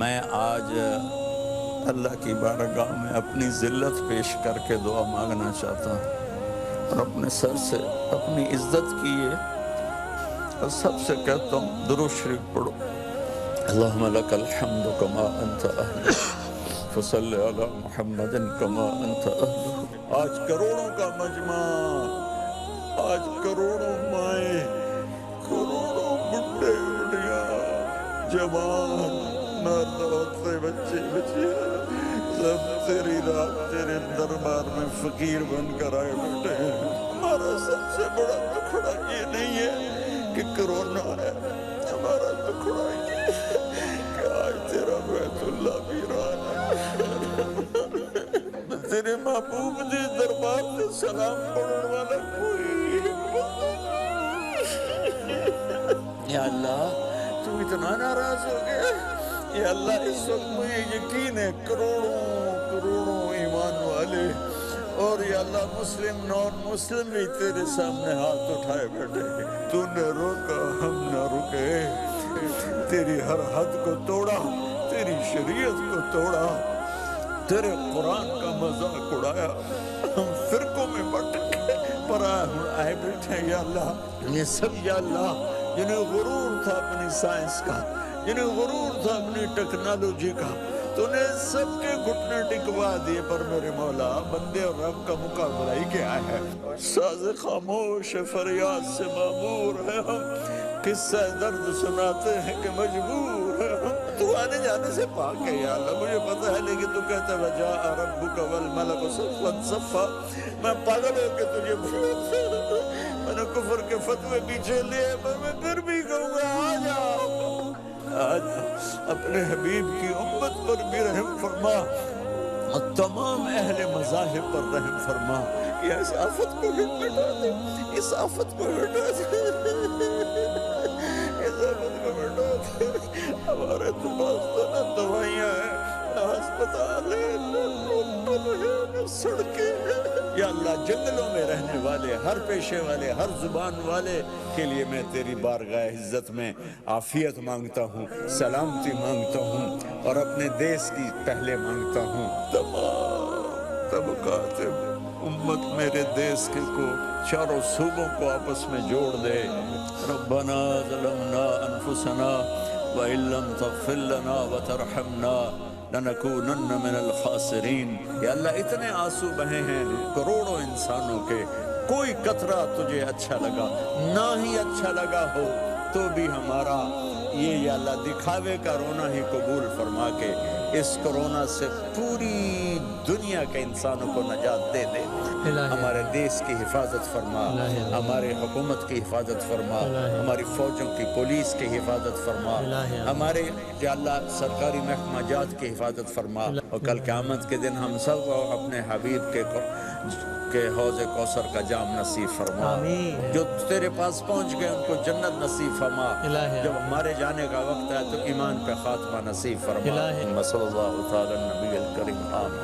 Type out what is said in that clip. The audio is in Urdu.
میں آج اللہ کی بارگاہ میں اپنی ذلت پیش کر کے دعا مانگنا چاہتا ہوں اور اپنے سر سے اپنی عزت کیے اور سب سے کہتا ہوں درود شریف پڑھو. اللہم لک الحمد کما انت اہل فصل علی محمد کما انت اہل. آج کروڑوں کا مجمع، آج کروڑوں مائیں، کروڑوں بڈھے بڈھیاں، جوان مرد عورتیں، بچے بچیاں، سب تیری رات تیرے دربار میں فقیر بن کر آئے بیٹھے ہیں. ہمارا سب سے بڑا دکھڑا یہ نہیں ہے کہ کرونا ہے، ہمارا دکھڑا یہ ہے کہ آج تیرا بیت اللہ ویران ہے. تیرے محبوب دے دربار سے سلام پڑھنے والا کوئی. یا اللہ تو اتنا ناراض ہو گیا. یا اللہ اس وقت مجھے یقین ہے کروڑوں ایمان والے اور یا اللہ مسلم نان مسلم بھی تیرے سامنے ہاتھ اٹھائے بیٹھے. تو نے روکا ہم نہ رکے، تیری ہر حد کو توڑا، تیری شریعت کو توڑا، تیرے قرآن کا مذاق اڑایا. ہم فرقوں میں بٹ گئے پر آئے بیٹھے. یا اللہ یہ سب یا اللہ جنہیں غرور تھا اپنی سائنس کا، جنہیں غرور تھا اپنی ٹیکنالوجی کا، تو نے سب کے گھٹنے ٹکوا دیے. پر میرے مولا بندے اور رب کا مقابلہ ہی کیا ہے. ساز خاموش فریاد سے معمور ہے ہم، قصہ درد سناتے ہیں کہ مجبور ہے ہم. تو آنے جانے سے پاک ہے یا اللہ، مجھے پتہ ہے لیکن تو کہتا ہے وجاء ربک والملک صفا صفا. میں پاگل ہو کے تجھے میں نے کفر کے فتوے پیچھے لیے، پر میں پھر بھی کہوں گا آج اپنے حبیب کی امت پر بھی رحم فرما اور تمام اہل مذاہب پر رحم فرما. یا اس آفت کو بھی مٹا دے، اس آفت کو مٹا دے، اس آفت کو مٹا دے. ہمارے تو پاس تو نہ دوائیاں ہیں، نہ ہسپتال ہیں، نہ ہوٹل ہیں، نہ سڑکیں ہیں. یا اللہ جنگلوں میں رہنے والے، ہر پیشے والے، ہر زبان والے کے لیے میں تیری بارگاہ عزت میں عافیت مانگتا ہوں، سلامتی مانگتا ہوں اور اپنے دیس کی پہلے مانگتا ہوں. تمام طبقات امت میرے دیس کے کو، چاروں صوبوں کو آپس میں جوڑ دے. ربنا ظلمنا انفسنا وَإِن لَّمْ تَغْفِرْ لَنَا وَتَرْحَمْنَا لَنَكُونَنَّ مِنَ الْخَاسِرِينَ. یا اللہ اتنے آنسو بہے ہیں کروڑوں انسانوں کے، کوئی قطرہ تجھے اچھا لگا نہ ہی اچھا لگا ہو تو بھی ہمارا یہ یا اللہ دکھاوے کا رونا ہی قبول فرما کے اس کرونا سے پوری دنیا کے انسانوں کو نجات دے دے. ہمارے دیس کی حفاظت فرما، ہمارے حکومت کی حفاظت فرما، ہماری فوجوں کی پولیس کی حفاظت فرما، ہمارے یا اللہ سرکاری محکمہ جات کی حفاظت فرما. اور کل قیامت کے دن ہم سب کو اپنے حبیب کے حوض کوثر کا جام نصیب فرما. جو تیرے پاس پہنچ گئے ان کو جنت نصیب فرما. جب ہمارے جانے کا وقت ہے تو ایمان پہ خاتمہ نصیب فرما. صلی اللہ تعالی نبی الکریم آمین.